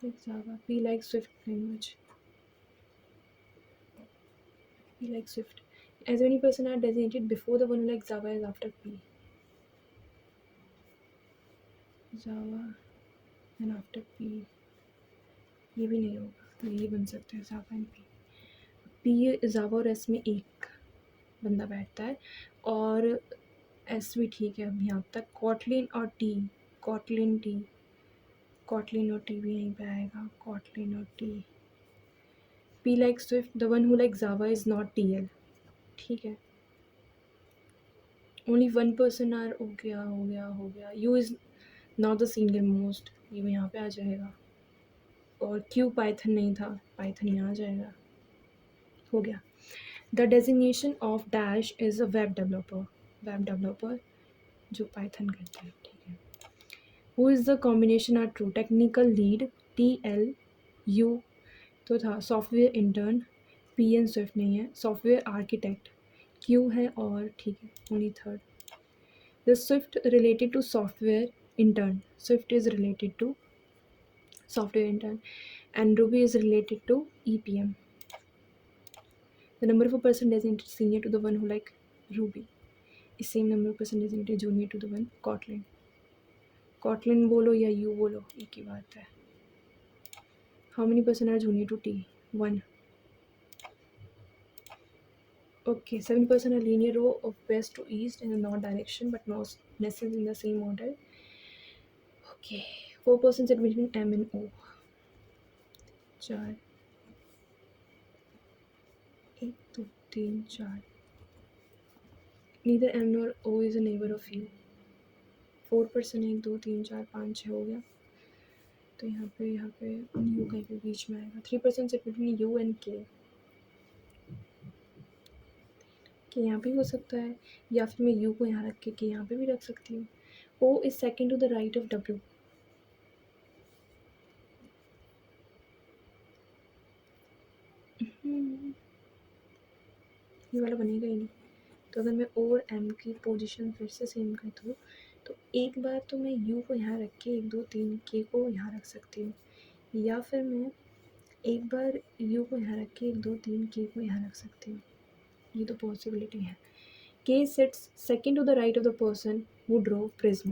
Like Java. P likes Swift language. P likes Swift. As many person are designated before the one who likes Java is after P. Java and after P. ये भी नहीं होगा, ये बन सकता है Java and P. P Java और S में एक बंदा बैठता है और S भी ठीक है अभी यहाँ तक। Kotlin और T, Kotlin और T भी यहीं पे आएगा, Kotlin और T. P likes Swift, the one who likes Java is not TL, ठीक है। Only one person are हो गया। U is not the senior most, ये यहाँ पे आ जाएगा। और Q Python नहीं था, Python यहाँ आ जाएगा, हो गया। The designation of dash is a web developer जो Python करते हैं, ठीक है। Who is the combination are true? Technical lead TL U तो था, सॉफ्टवेयर इंटर्न PN स्विफ्ट नहीं है, सॉफ्टवेयर आर्किटेक्ट Q है, और ठीक है only third. The Swift related to software intern, Swift is related to software intern and Ruby is related to EPM. The number of a person designated senior to the one who like Ruby is same number of person designated junior to the one Kotlin. Kotlin बोलो या U बोलो, एक ही बात है। How many person are junior to T? 1. Okay, 7% are linear row of west to east in the north direction, but not necessarily in the same order. Okay, 4% are between M and O. 4 1 2 3 4. Neither M nor O is a neighbor of U. 4% 1 2 3 4 5 6 हो गया, तो यहाँ पे U कहीं पे बीच में आएगा। 3% sit between U and K. कि यहाँ पे भी हो सकता है, या फिर मैं यू को यहाँ रख के यहाँ पे भी रख सकती हूँ. O is second to the right of W. ये वाला बनेगा ही नहीं. तो अगर मैं ओ और एम की पोजीशन फिर से सेम कर दूँ, तो एक बार तो मैं यू को यहाँ रख के 1 2 3 के को यहाँ रख सकती हूँ, या फिर मैं एक बार यू को यहाँ रख के 1 2 3 के को यहाँ रख सकती हूँ. ये तो पॉसिबिलिटी है. K sits second to the right of the person who draw prism.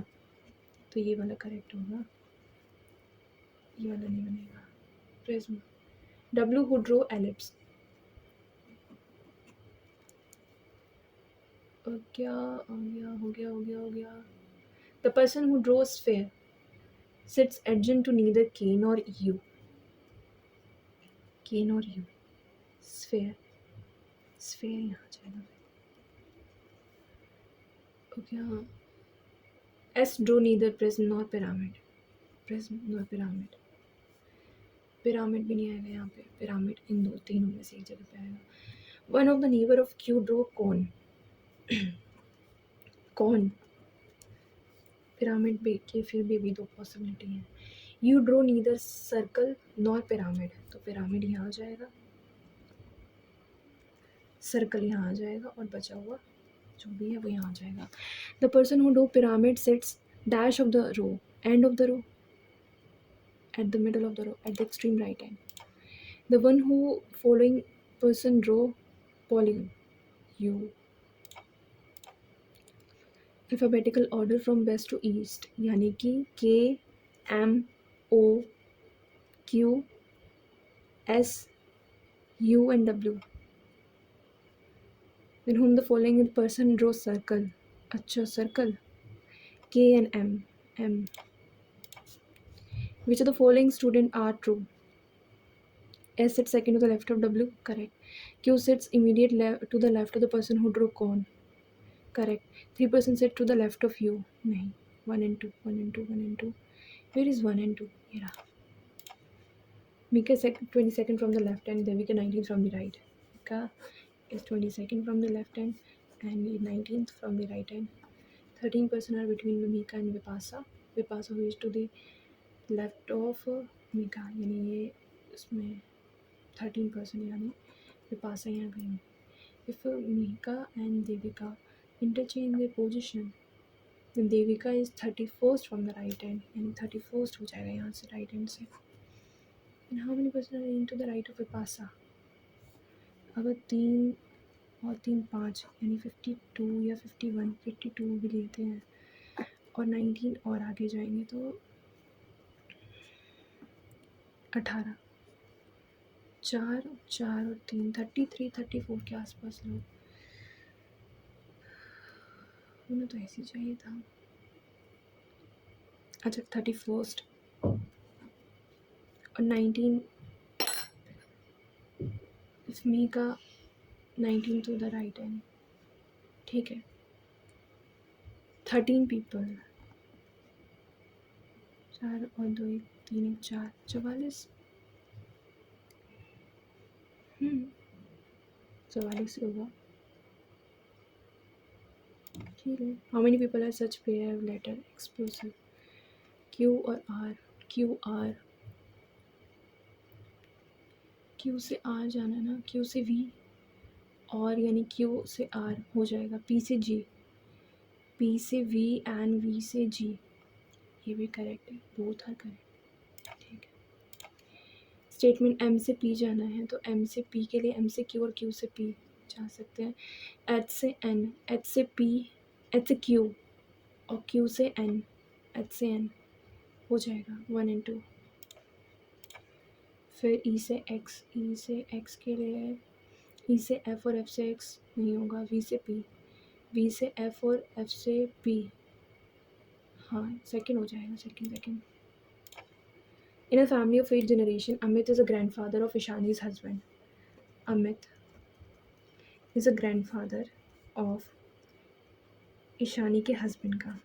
तो ये वाला करेक्ट होगा, ये वाला नहीं बनेगा. Prism. W who draw ellipse. और क्या हो गया, हो गया, हो गया, हो गया. The person who draw sphere sits adjacent to neither K nor U. K nor U. Sphere. Sphere यहाँ जाएगा. ओके हाँ. S drew neither prism nor pyramid. Prism nor pyramid. Pyramid भी नहीं आएगा यहाँ पे. पिरामिड इन दो तीनों में से एक जगह पे आएगा. One of the neighbour of Q draw cone. Cone. Pyramid बे के फिर भी दो पॉसिबिलिटी है. You draw neither circle nor pyramid. तो पिरामिड यहाँ आ जाएगा, सर्कल यहाँ आ जाएगा, और बचा हुआ जो भी है वो यहाँ आ जाएगा. The person who do pyramid sits dash of the row, end of the row, at the middle of the row, at the extreme right end. The one who following person draw polygon. U. Alphabetical order from west to east, यानी कि K M O Q S U and W. In whom the following person draw circle. अच्छा circle. K and M. M. Which of the following student are true? S sits second to the left of W. Correct. Q sits immediate to the left of the person who drew cone. Correct. 3% sit to the left of you. नहीं. 1 and 2. 1 and 2. 1 and 2. Where is 1 and 2? ये रहा. Mika 22nd from the left and Devika 19th from the right. Mika is 22nd from the left hand and 19th from the right hand. 13% are between Mika and Vipasa. Vipasa who is to the left of Mika, यानी ये इसमें 13%, यानी Vipasa यहाँ गई. If Mika and Devika interchange their position, then Devika is 31st from the right hand, यानी 31st हो जाएगा यहाँ से right hand से. And how many percent are into the right of Vipasa? अगर 3 और 3 5 यानी 52 या 52 भी लेते हैं और 19 और आगे जाएंगे तो 18. 4 और 3 33 34 के आसपास लोग. उन्हें तो ऐसे चाहिए था. अच्छा 31st और 19 इसमें का 19 to the right hand. ठीक है. 13 people. 4 और 2 1 3 1 4 44. 44 होगा. ठीक है. How many people are such pair of letter explosive? Q और R. Q R. Q से R जाना ना, Q से V और यानी Q से R हो जाएगा. P से G, P से V एंड V से G. ये भी करेक्ट है. Both are correct. ठीक है. स्टेटमेंट M से P जाना है तो M से P के लिए M से Q और Q से P जा सकते हैं. H से N, H से P, H से Q और Q से N, H से N हो जाएगा 1 and 2. फिर E से X, E से X के लिए E से F और F से X नहीं होगा. V से P, V से F और F से P. हाँ सेकंड हो जाएगा. Second. In a family of 8 generation, Amit is a grandfather of Ishani's husband. Amit is a grandfather of Ishani के हस्बैंड का.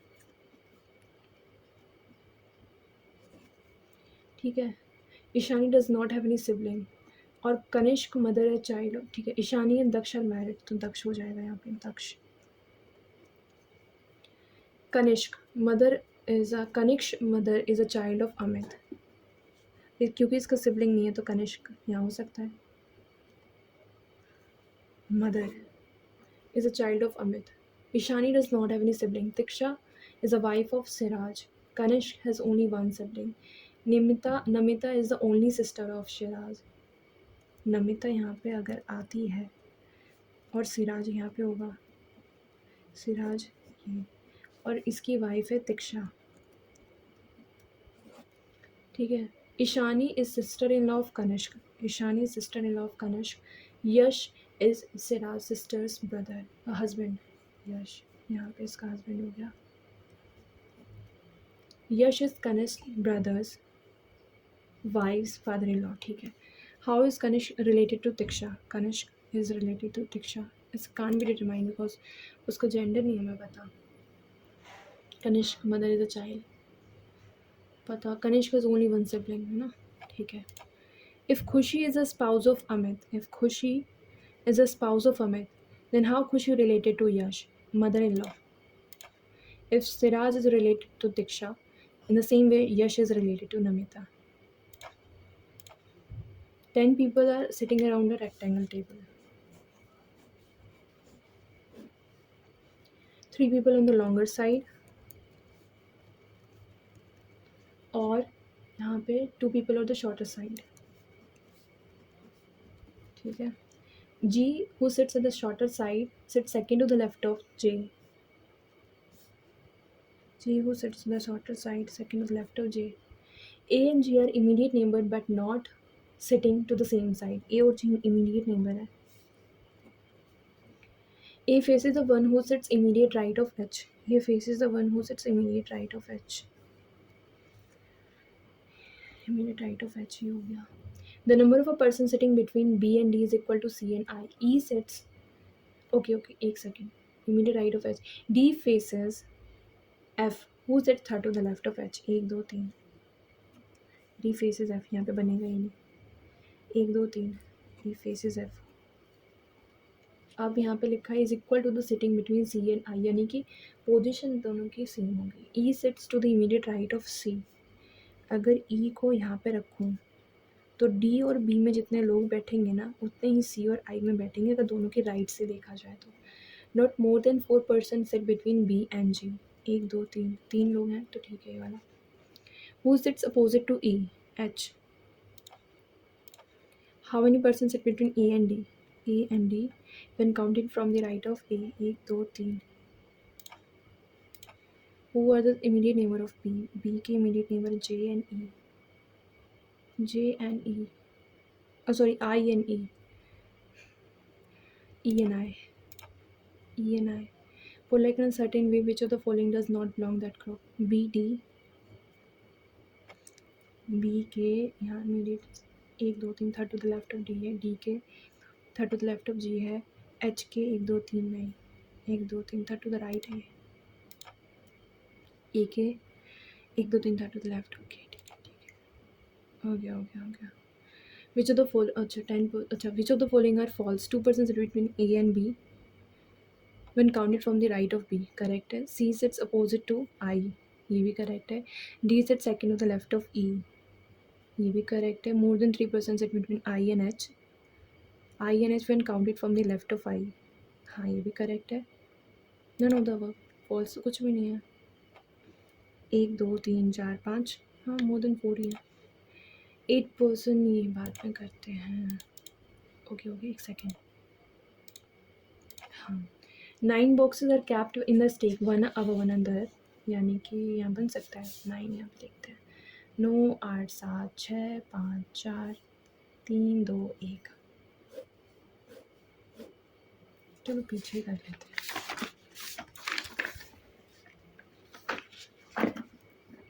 ठीक है. Ishani does not have any sibling. और कनिष्क मदर है चाइल्ड, ठीक है। Ishani and Daksh are married, तो दक्ष हो जाएगा यहाँ पे, Daksh. Kanishk mother is a Kanishk mother is a child of Amit, क्योंकि इसका सिबलिंग नहीं है तो कनिष्क यहाँ हो सकता है। Mother is a child of Amit. Ishani does not have any sibling. Tiksha is a wife of Siraj. Kanishk has only one sibling. Namita is the only sister of Shiraz. Namita यहाँ पे अगर आती है और सिराज यहाँ पे होगा, सिराज ये, और इसकी वाइफ है तिक्षा, ठीक है। Ishani is sister in law of Kanishk, Ishani is sister in law of Kanishk. Yash is Siraj sister's brother, husband, Yash यहाँ पे इसका हस्बैंड हो गया। Yash is Kanishk brother's wife's father in law, ठीक है। How is Kanishk related to Tiksha, Kanishk is related to Tiksha, this can be determine because उसका gender नहीं हमें पता। Kanishk mother is a child पता, Kanishk is only one sibling है ना, ठीक है। If Khushi is a spouse of Amit, if Khushi is a spouse of Amit, then how Khushi related to Yash, mother in law. If Siraj is related to Diksha, in the same way Yash is related to Namita. 10 people are sitting around a rectangle table. 3 people on the longer side और यहाँ पे 2 people on the shorter side. ठीक है। G who sits at the shorter side sits second to the left of J. G who sits on the shorter side second to the left of J. A and G are immediate neighbor but not sitting to the same side. A और G immediate neighbor है। A faces the one who sits immediate right of H. A faces the one who sits immediate right of H. Immediate right of H ये हो गया। The number of a person sitting between B and D is equal to C and I. E sits, okay, एक second. Immediate right of H. D faces F. Who sits third to the left of H? 1 2 3. D faces F, यहाँ पे बनेगा ही नहीं। 1 2 3. D faces F. अब यहाँ पे लिखा है is equal to the sitting between C and I, यानी कि पोजिशन दोनों की सेम होगी। E sits to the immediate right of C, अगर ई को यहाँ पे रखूँ तो डी और बी में जितने लोग बैठेंगे ना उतने ही सी और आई में बैठेंगे, अगर दोनों की राइट से देखा जाए तो। Not more than 4% sit between B and G. 1 2 3, 3 लोग हैं तो ठीक है ये वाला। Who sits opposite to E, H. How many person sit between A and D, A and D when counted from the right of A, 1 2 3. Who are the immediate neighbor of B? B के immediate neighbor J and E. J and E. Oh sorry, I and E. E and I. E and I. For like in a certain way, which of the following does not belong that group? B D. B के यहाँ immediate 1 2 3 third to the left of D है, D के third to the left of G है, H के 1 2 3 नहीं, 1 2 3 third to the right है, ए के 1 2 3 third to the left, okay ठीक है हो गया। विच ऑफ द फॉल, अच्छा 10, अच्छा which of the following are false, 2% sit between A and B when counted from the right of B, correct है। C sits opposite to I, ये भी correct है। D sits second to the left of E, ये भी correct है। More than 3% sit between I and H, I and H when counted from the left of I, हाँ ये भी correct है। None of the above, false तो कुछ भी नहीं है। 1 2 3 4 5, हाँ मोर देन 4 ही है। 8% ये बाद में करते हैं, ओके एक सेकेंड। हाँ 9 boxes are kept in the stack, one अब वन अंदर, यानी कि यहाँ बन सकता है 9, यहाँ पे देखते हैं। 9 8 7 6 5 4 3 2 1, चलो पीछे कर लेते हैं।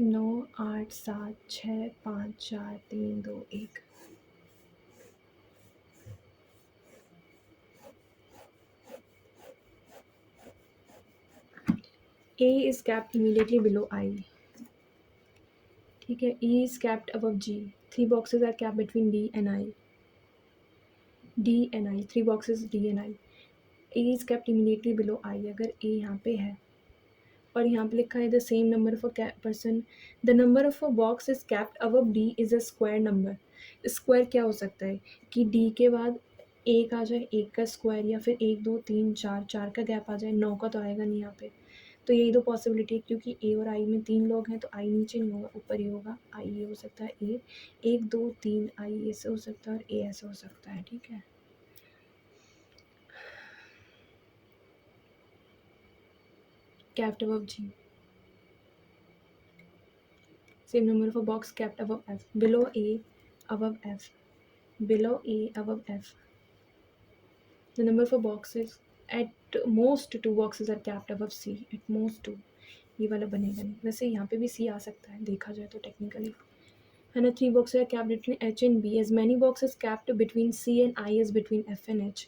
9 8 7 6 5 4 3 2 1। A is capped immediately below I, ठीक है। E is capped above G, 3 boxes are capped between D and I, D and I, 3 boxes D and I. A is kept immediately below I. अगर A यहाँ पे है और यहाँ पे लिखा है the same number of a person, the number of a box is kept above D is a square number. Square क्या हो सकता है कि डी के बाद एक आ जाए, एक का स्क्वायर, या फिर एक दो तीन चार, चार का गैप आ जाए, नौ का तो आएगा नहीं यहाँ पे. तो यही दो पॉसिबिलिटी है, क्योंकि ए और आई में तीन लोग हैं तो आई नीचे नहीं होगा, ऊपर ही होगा. आई ये हो सकता है ए, एक दो तीन आई ऐसे हो सकता है और ए ऐसे हो सकता है. ठीक है. Kept above G, same number of a box kept above F, below A, above F, below A, above F. The number of a boxes, at most two boxes are kept above C, at most two. ये वाला बनेगा नहीं. वैसे यहाँ पे भी C आ सकता है देखा जाए तो टेक्निकली, है ना. 3 boxes are kept between H and B, as many boxes kept between C and I as between F and H.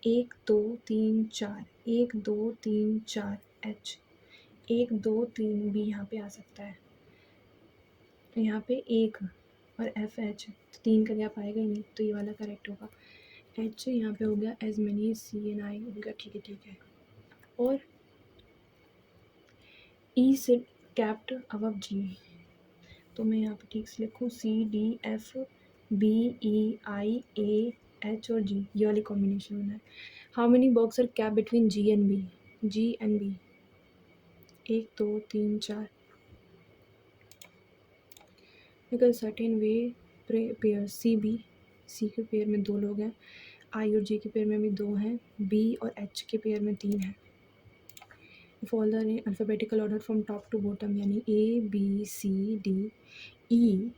1 2 3 4, 1 2 3 4 H, 1 2 3 B यहाँ पे आ सकता है. तो यहाँ पे एक और एफ एच, तो तीन का गैप आएगा ही नहीं, तो ये वाला करेक्ट होगा. एच यहाँ पे हो गया, एज मैनी सी एन आई हो गया. ठीक है ठीक है. और ई से कैप्ट अबव जी, तो मैं यहाँ पे ठीक से लिखूँ C D F B E I A H और जी, ये वाली कॉम्बिनेशन होना है. How many box are kept between G and B, G and B, 1 2 3 4. Because certain way pair C B, C के पेयर में दो लोग हैं, आई और जे के पेयर में भी दो हैं, बी और एच के पेयर में तीन हैं. Follow the alphabetical order from top to bottom, यानी A B C D E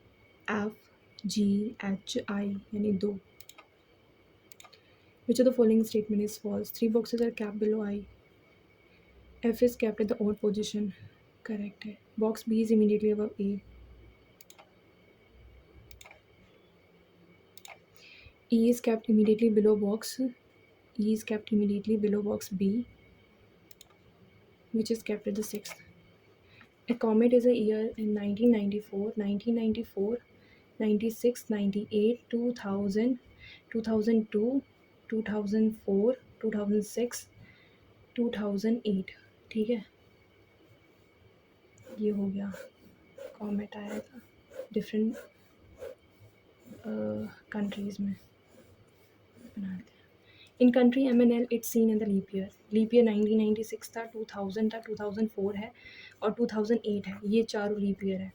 F G H I, यानी दो. Which of the following statement is false. 3 boxes are kept below I, F is kept at the odd position, correct है. Box B is immediately above A. E is kept immediately below box, E is kept immediately below box B, which is kept at the sixth. A comet is a year in 1994, 1994, 96, 98, 2000, 2002, 2004, 2006, 2008. ठीक है, ये हो गया. Comet आया था different countries में बनाते. In country MNL it's seen in the leap year. Leap year 1996 था, 2000 था, 2004 है और 2008 है. ये चारों लीप ईयर है.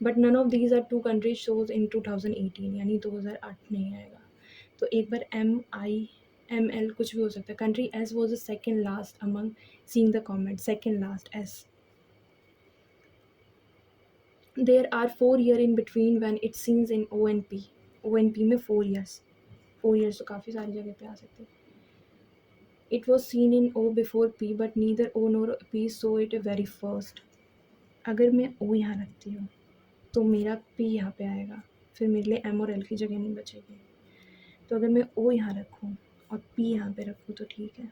But none of these are two countries shows in 2018, यानी 2008 नहीं आएगा. तो एक बार ML कुछ भी हो सकता है. Country S was the second last among seeing the comet, second last S. There are 4 year in between when it scenes in ONP. ONP में 4 ईयर्स, 4 ईयर्स तो काफ़ी सारी जगह पे आ सकते हैं. It was seen in O before P, but neither O nor P saw it very first. अगर मैं O यहाँ रखती हूँ तो मेरा P यहाँ पे आएगा, फिर मेरे लिए M और L की जगह नहीं बचेगी. तो अगर मैं O यहाँ रखूँ और P यहाँ पे रखूँ तो ठीक है.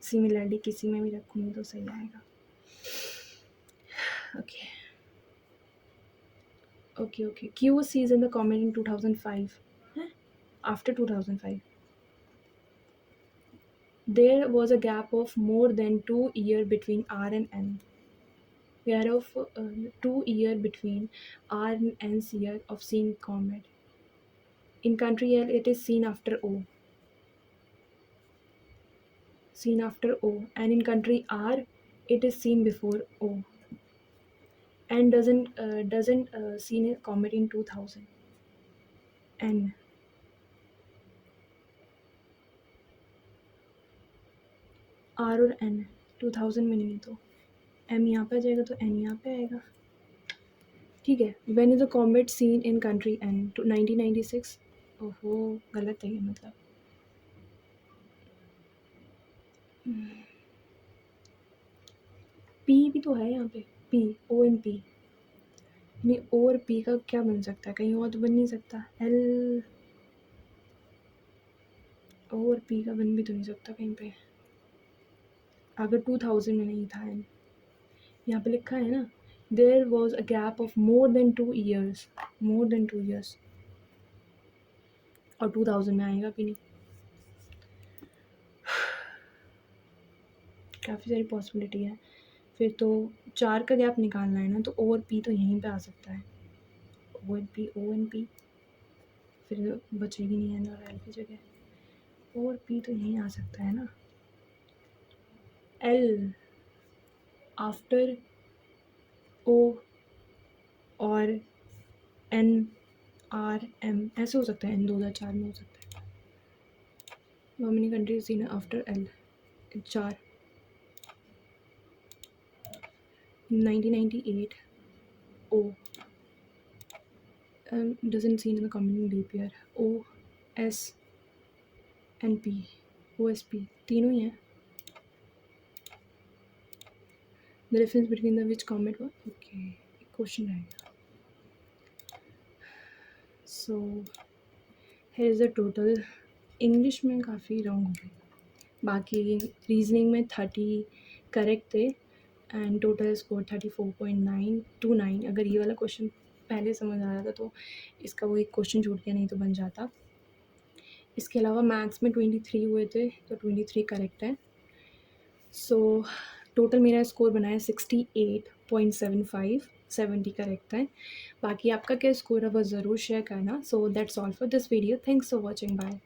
सिमिलरली किसी में भी रखूँगी तो सही आएगा. Okay. Q was seized in the comet in 2005. After 2005. There was a gap of more than 2 years between R and N. Whereof 2 years between R and N's year of seeing comet. In country L, it is seen after O. Seen after O. And in country R, it is seen before O. And doesn't seen a comet in 2000. N. R और N 2000 में नहीं, तो M यहाँ पे आ जाएगा तो N यहाँ पे आएगा. ठीक है. When is the comet seen in country N? To 1996. ओहो, गलत है ये मतलब. P भी तो है यहाँ पे, P, O and P. नहीं, O और P का क्या बन सकता है, कहीं और तो बन नहीं सकता. L, O और P का बन भी तो नहीं सकता कहीं पे, अगर 2000 में नहीं था. N यहाँ पे लिखा है ना, there was a gap of more than 2 years. और 2000 में आएगा भी नहीं। काफ़ी सारी पॉसिबिलिटी है। फिर तो 4 का गैप निकालना है ना, तो ओ और पी तो यहीं पे आ सकता है। ओ एंड पी फिर बचेगी नहीं एन और एल की जगह। ओ और पी तो यहीं आ सकता है ना। एल आफ्टर ओ और एन आर एम ऐसे हो सकता है। एन 2004 में हो सकता है। How many countries seen after L? 4। 1998 O doesn't seen in the coming leap year. O S and P OSP तीनों ही हैं। The difference between the which comet was okay question रहेगा। So here is the total। English में काफ़ी wrong हो गई, बाकी reasoning में 30 correct थे एंड टोटल स्कोर 34.929। अगर ये वाला क्वेश्चन पहले समझ आ जाता तो इसका वो एक क्वेश्चन छूट गया, नहीं तो बन जाता। इसके अलावा मैथ्स में 23 हुए थे, तो 23 करेक्ट है। सो टोटल मेरा स्कोर बना है 68.75, 70 करेक्ट है। बाकी आपका क्या स्कोर है वो ज़रूर शेयर करना। So that's all for this video. Thanks for watching. Bye.